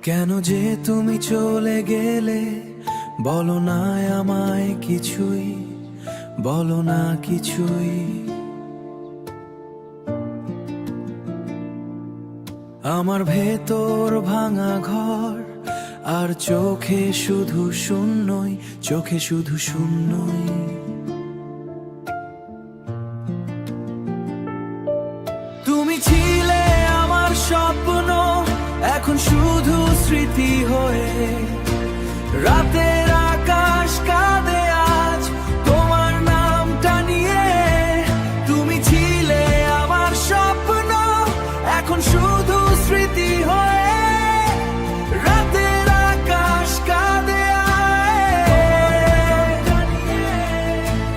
কেন যে তুমি চলে গেলে, বলো না আমায় কিছুই, বলো না কিছুই। আমার ভেতর ভাঙা ঘর, আর চোখে শুধু শূন্যই, চোখে শুধু শূন্যই। তুমি ছিলে আমার স্বপ্ন, এখন শুধু স্মৃতি হয়ে। রাতের আকাশ কাঁদে আজ তোমার নামটা নিয়ে। তুমি ছিলে আমার স্বপ্ন, এখন শুধু স্মৃতি হয়ে। রাতের আকাশ কাঁদে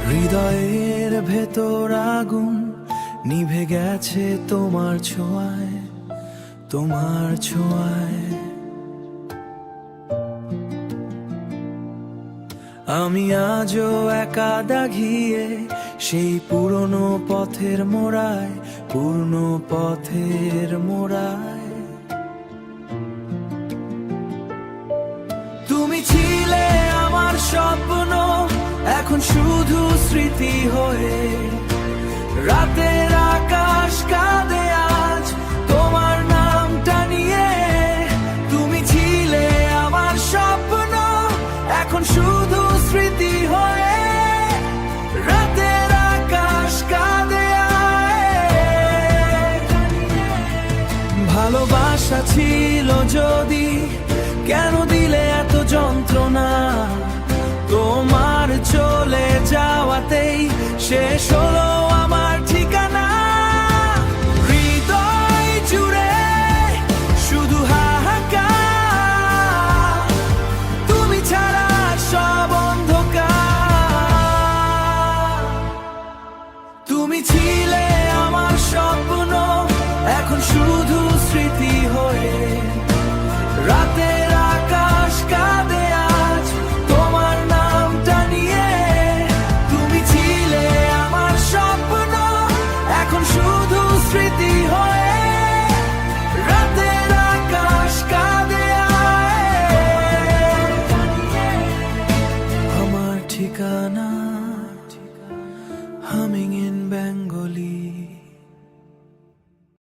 হৃদয়ের ভেতর আগুন নিভে গেছে তোমার ছোঁয়ায়, তোমার ছোঁয়ায়। আমি আজও একা দাগিয়ে সেই পুরনো পথের মোড়ায়, পুরনো পথের মোড়ায়। তুমি ছিলে আমার স্বপ্ন, এখন শুধু স্মৃতি হয়ে। রাতের আকাশ কাঁদে আজ তোমার নামটা নিয়ে। তুমি ছিলে আমার স্বপ্ন, এখন শুধু স্মৃতি হয়ে। রাতের আকাশ কাঁদে ভালোবাসা ছিল যদি, কেন দিলে এত যন্ত্রণা? তোমার চলে যাওয়াতেই শেষ হলো